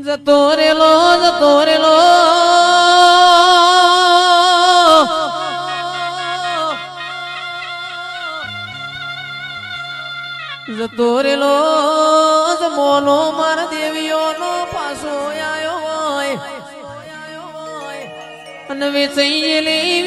જતો રેલો જતો રેલો જતો રેલો જમોનો માર દેવીઓનો પાછો આયો હોય અને વેચાયેલી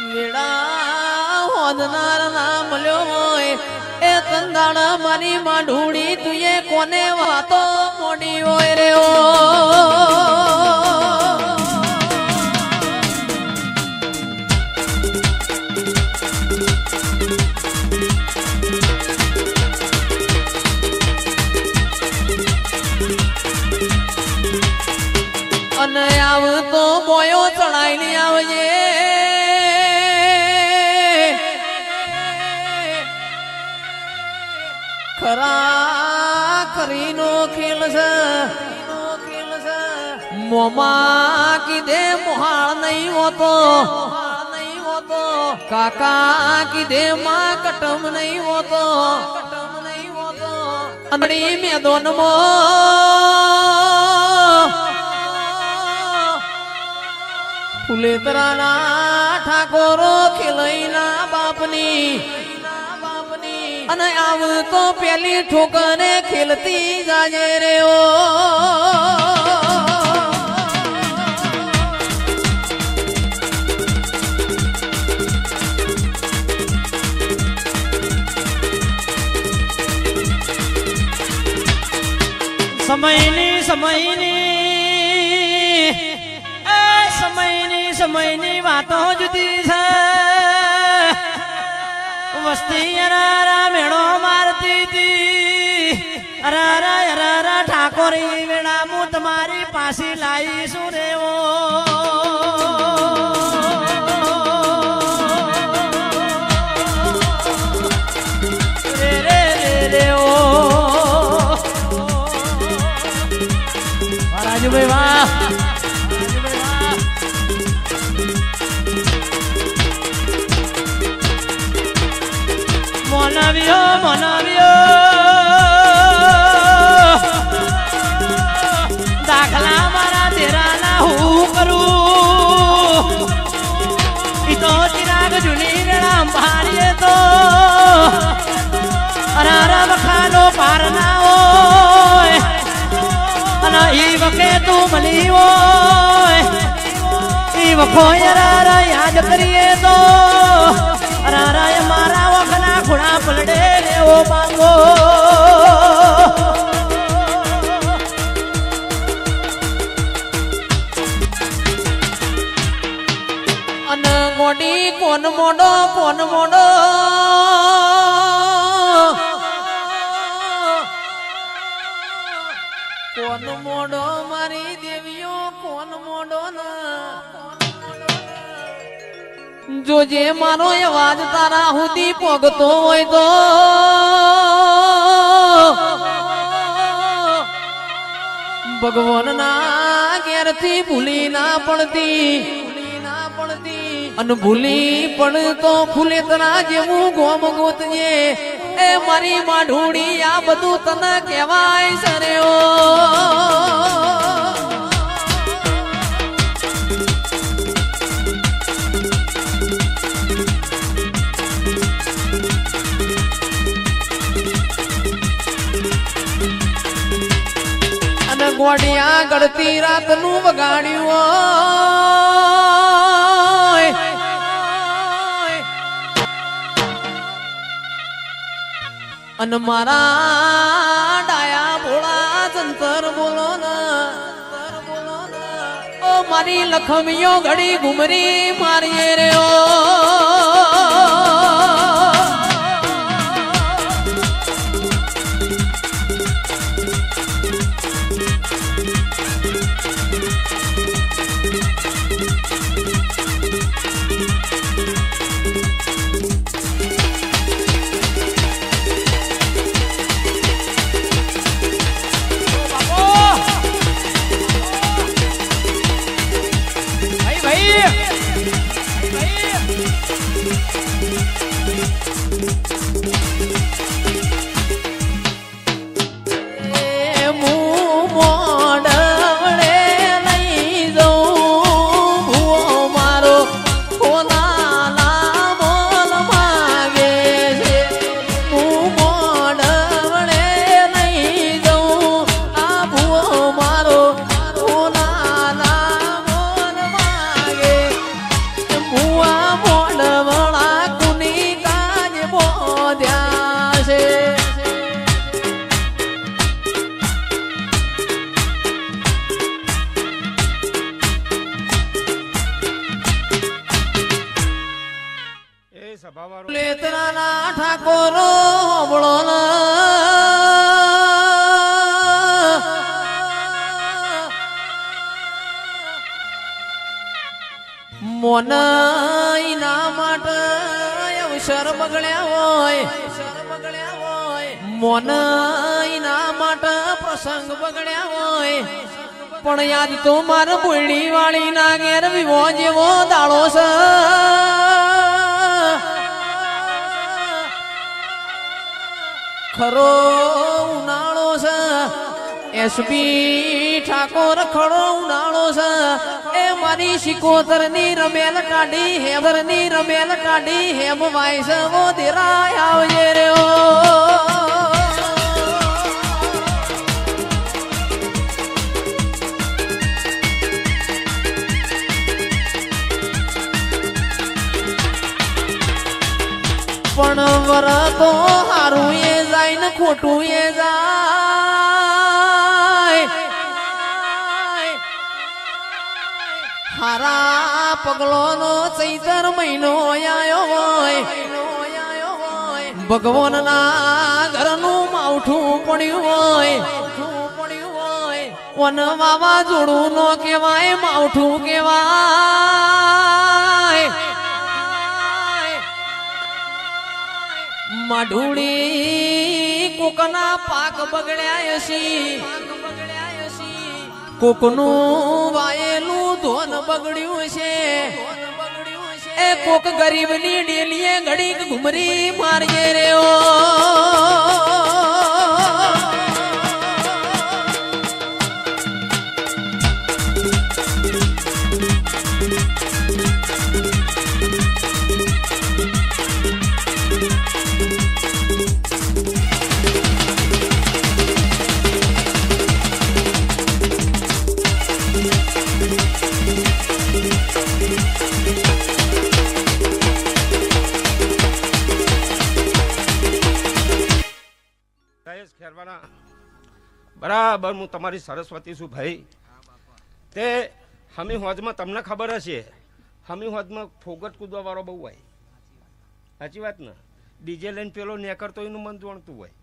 વેડા હોદનાર ના મળ્યો હોય એ તંદાણા મારી માંઢુડી તુએ કોને વાતો મોડી હોય રે ઓ અને આવતો બોયો ચડાઈને આવજે ખરા કરીનો ખેલ છે મોમાં કીધે મોહાળ નહીં હોતો કાકા કીધે માં કટમ નહીં હોતો અંદડી મેદોનમાં ફુલેતરાના ઠાકોરો ખેલઈના બાપની અને આવતો પેલી ઠોકરે ખેલતી જાજે રે ઓ સમયની વાતો જુદી છે વસ્તી અરારા મેળો મારતી હતી અરારા ઠાકોરી વેળા હું તમારી પાસે લાવીશું રેવો રે ઓ રાજુભાઈ વાહ મનાવ્યો દાખલા મારા તેરાના હું કરું ઈ તો ચિરાગ જૂની વેળા અંબાડીએ તો અરારા વખાનો પાર ના હોય અને ઈ વખે તું મળી હોય ઈ વખો અરારા યાદ કરીએ તો અરારા મારા વખના ખુણા પલડે રેવો માંગો અને મોડી કોન મોડો કોન મોડો મારી દેવીઓ કોન મોડો જોજે મારો અવાજ તારા સુધી પોગતો હોય તો ભગવાન ના ઘેરથી ભૂલી ના પડતી અને ભૂલી પડતો ફૂલેતરા જેવું ગોમ ગોતજે એ મારી માઢુડી આ બધું તને કહેવાય સરેઓ ગોડિયા ગળતી રાત નું વગાડ્યું અને મારા ડાયા ભોળા જંતર બોલો ઓ મારી લખમીઓ ઘડી ઘુમરી મારીએ રે ઓ ભાઈ ઠાકોરો હોબળો મોના માટે અવસર બગડ્યા હોય મોના માટે પ્રસંગ બગડ્યા હોય પણ યાદ તો મારા બોયડી વાળી ના ઘેર વિવો જેવો દાડો છે ખરો ઉનાળો છે એસબી ઠાકોર ખરો ઉનાળો છે એ મારી શિકોતર ની રમેલ કાઢી હેબર ની રમેલ કાઢી હેમ વાયસ વો દેરાય આવજે રહ્યો પણ વર તો હારું એ જાય ને ખોટું એ જાય હારા પગલો નો ચૈતર મહિનો આયો હોય ભગવાન ના ઘરનું માવઠું પડ્યું હોય વન વાવાઝોડું નો કહેવાય માવઠું કહેવાય માઢુડી કોકના પાક બગડ્યા હશી કોકનું વાયેલું ધોન બગડ્યું છે એ કોક ગરીબ ની ડેલીએ ઘડીક ઘુમરી મારજે રહ્યો બરાબર હું તમારી સરસ્વતી છું ભાઈ તે હમી હોજમાં તમને ખબર હશે હમી હોજમાં ફોગટ કૂદવા વાળો બહુ હોય સાચી વાત ને ડીજે લઈને પેલો નેકરતો એનું મન જોણતું હોય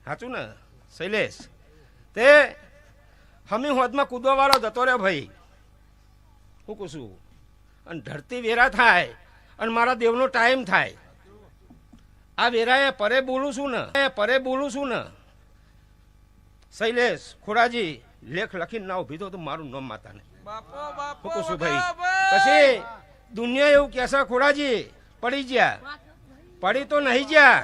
સાચું ને શૈલેષ તે હમી હોજમાં કૂદવા વાળો જતો રહ્યો ભાઈ હું કહું છું અને ધરતી વેરા થાય અને મારા દેવનો ટાઈમ થાય આ વેરાએ પરે બોલું છું ને શૈલેષ ખોડાજી લેખ લખીને ના ઉભી તો મારું નામ માતાને હું છું ભાઈ પછી દુનિયા એવું કહેશે ખોડાજી પડી ગયા પડી તો નહીં ગયા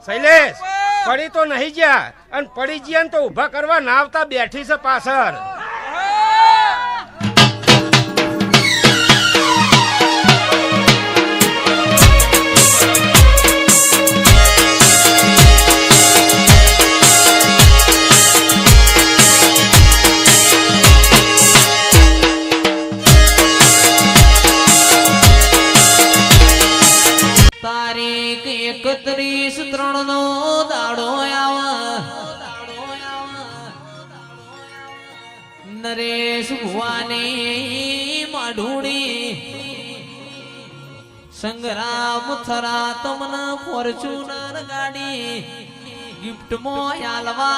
શૈલેષ પડી તો નહીં ગયા અને પડી ગયા ને તો ઊભા કરવા ના આવતા બેઠી છે પાછળ તારીખ 31/3 નો દાડો નરેશ ભુવાની માઢુડી સંગ્રામ થરા તમને ફોર્ચ્યુનર ગાડી ગિફ્ટ માં આલવા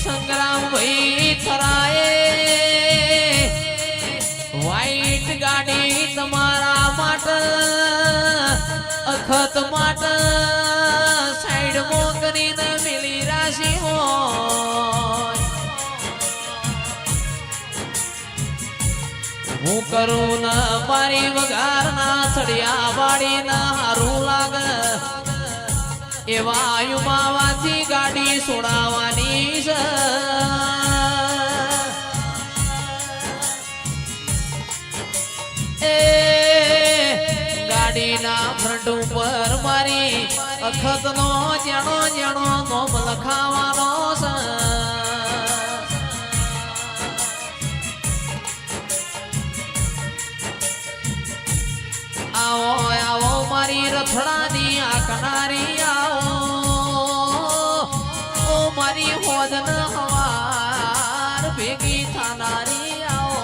સંગ્રામ ભાઈ થરાએ વ્હાઈટ ગાડી તમારા માટે અખત માટે સાઈડ માં કરીને મિલી રાશી હોય હું કરું ને મારી વઘાર ના ચડિયા વાળી ના હારું લાગે એવા યુમાવાથી ગાડી છોડાવવાની છે એ ગાડીના ફ્રન્ટ ઉપર મારી અખતનો જેણો જેણો નોમ લખાવાનો છે આવો આવો મારી રથડાની આ કનારી આવો મારી હોદન હવાર ભેગી થાનારી આવો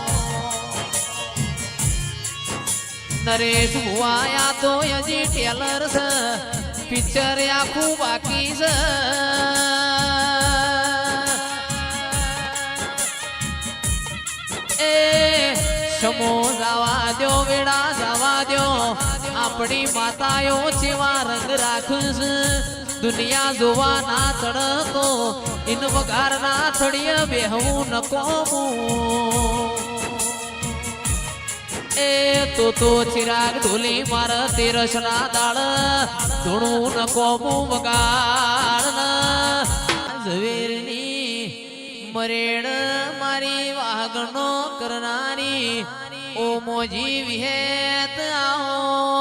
નરેશ ભુવાયા તો હજી ટેલર છે પિક્ચર આખું બાકી છે એ સમો જવા દો વેડા જવા દો આપણી માતાઓ જેવા રંગ રાખશે દુનિયા જોવા ના તડકો ઇન વઘાર ના થળિય બેહવું નકોમું એ તો ચિરાગ ઢોલી માર તેરસ ના દાળ ધૂણું નકોમું વગાડ ઝવેરની મરેડ મારી વાગણો કરનારી ઓ મોજી વિહેત આવો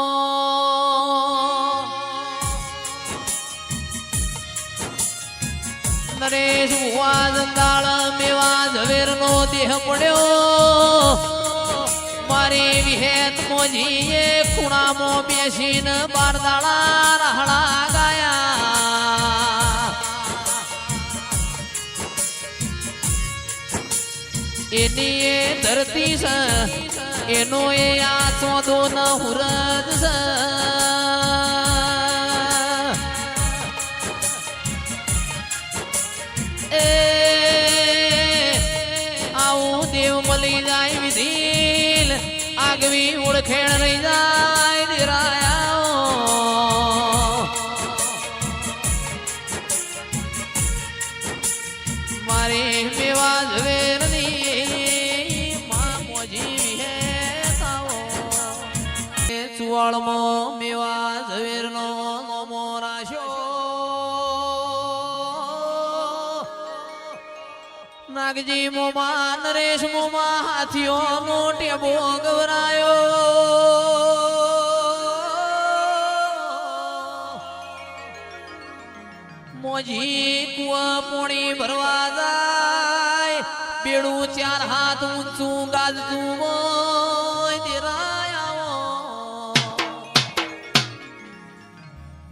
નરેશ ભુવા જંદાળ મેવા ઝવેર નો દેહ પડ્યો મારી વિહેત મોજીએ ખૂણામાં બેસીને બારદાળા રહડા ગાયા એની એ ધરતી છે એનો એ આ ચોદો ન હુરદ છે આવું દેવ મળી જાય વિધિલ આગવી ઓળખેણ રહી જાય દેરાયા મારે મેવા ઝવેરની માં મોજી હે તાવો ચુવાળમાં મેવા ઝવેરનો મોમો રાશો નાગજી મોમા નરેશ મોમા હાથીઓ મોટે ભોગવરાયો મોજી કુવા પોણી ભરવા જાય બેડું ચાર હાથ ઊંચું ગાજતું હોય દેરાય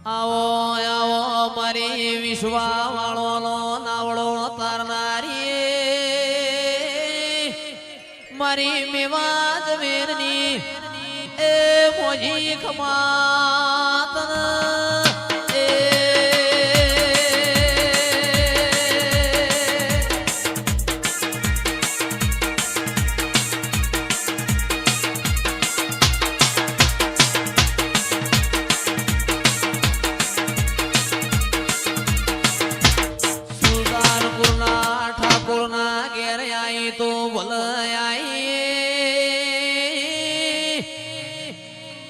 આવો આવો મારી વિશ્વા વાળો નાવડો તારનારી મારી મેવા ઝવેરની એ મોજી ખમાત તો ભલાઈ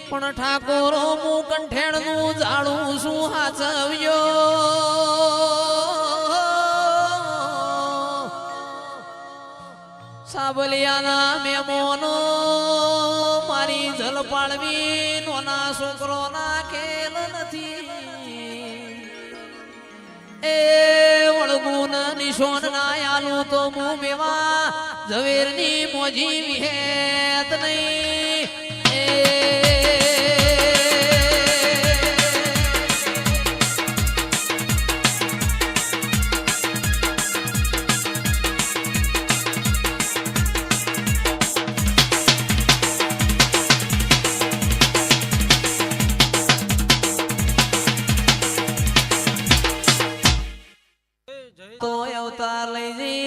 પણ ઠાકોરો હું કંઠેણ નું જાળું શું હાચવ્યો સાબલિયાના મેમોનો મારી જલપાળવી નોના છોકરો ના ખેલ નથી એ વળગુન નિશોન ના આલું તો હું મેવા ઝવેરની મોજી વિહેત નહીં તો અવતાર લઈ જઈ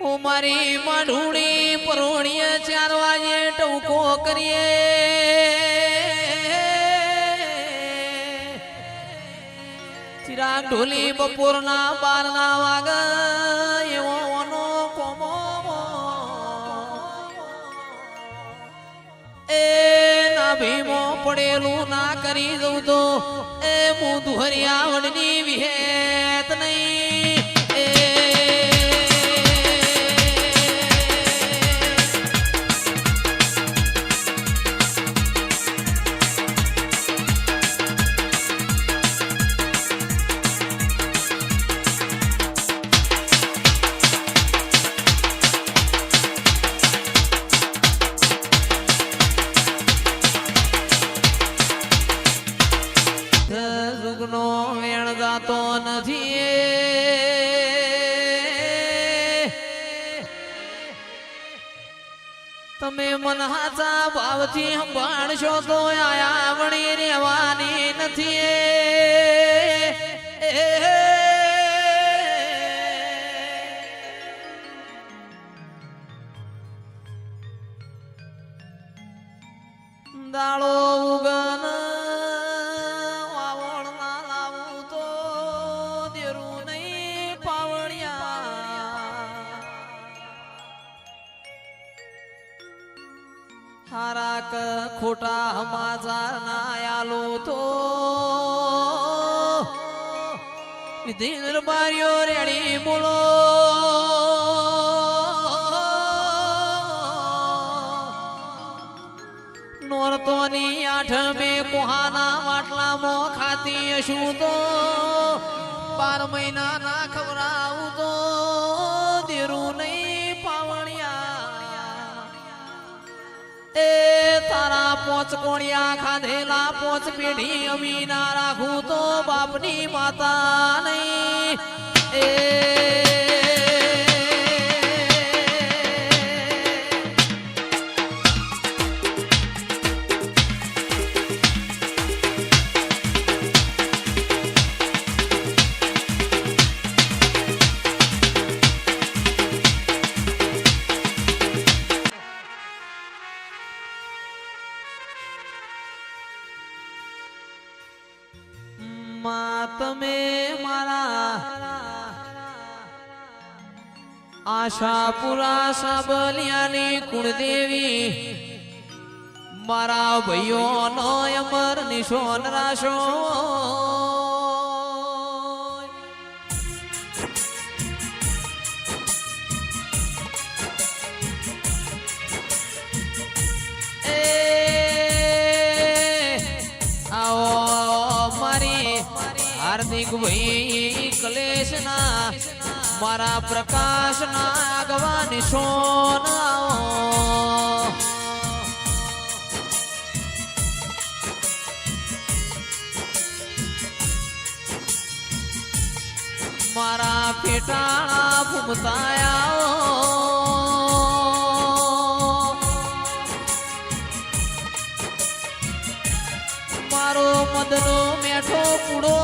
હું મારી માઢુણી પરોણીએ 4 વાગે ટવકો કરીએ ચિરાગ ઢોલી બપોરના 12 વાગે એવો ઓનો કોમો એ ના ભીમો પડેલું ના કરી દઉં તો એ હું દુહરિયા વડની વિહેત નહીં જુગનો વેણ જાતો નથી તમે મન હાચા ભાવથી સંભાળશો તો આયા વણી રહેવાની નથી દાળો ઉગન વાવણ ના લાવું તો દેરું નહીં પાવણિયા હારાક ખોટા સમાચાર ના આલું તો વિધિર બારીઓ રેડી બોલો નોરતોની આઠમે કોહાના માટલામાં ખાતી હશું તો 12 મહિના ના ખવડાવું તો દેરું નહીં પાવણિયા એ તારા પોચ કોણિયા ખાધેલા પોચ પેઢી અમી ના રાખું તો બાપની માતા નહીં એ તમે મારા આશાપુરા સાબલિયાની કુળદેવી મારા ભાઈઓનો અમર નિશોન રાશો હાર્દિક ભાઈ કલેશ ના મારા પ્રકાશ ના આગવાની સોન મારા પેટાળા ભૂમતાયા મારો મદનો મેઠો પૂડો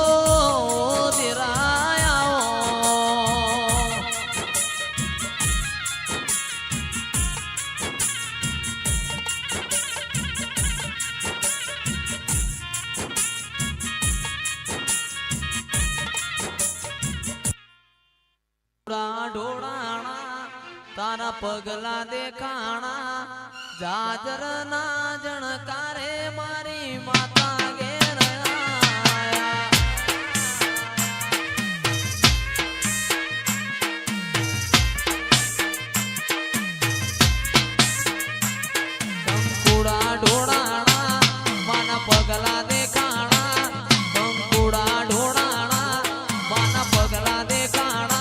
ઢોળાણા તારા પગલા દેખાણા જાજર ના જણકારે મારી માતા ઘેર આયા કંકુડા ઢોળાણા માના પગલા દેખાણા કંકુડા ઢોળાણા માના પગલા દેખાણા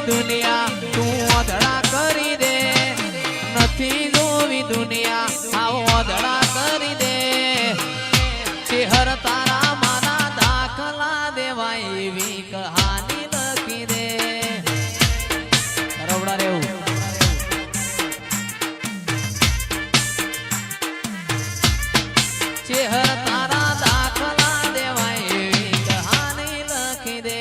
દુનિયા તું અધડા કરી દે નથી જોવી દુનિયા આવો અધડા કરી દે ચેહર તારા મારા દાખલા દેવાય એવી કહાની લખી દે રવડા રેવું ચેહર તારા દાખલા દેવાય એવી કહાની લખી દે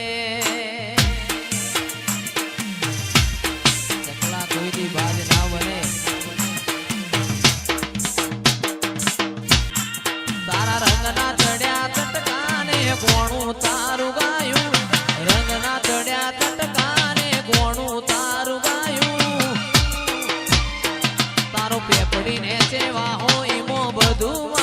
ચકલા કોઈની બાજ ના બને તારા રંગના ચડ્યા ચટકાને કોણું તારું ગાયું રંગના ચડ્યા ચટકાને કોણું તારું ગાયું તારો પેપડીને સેવા હોય એમાં બધું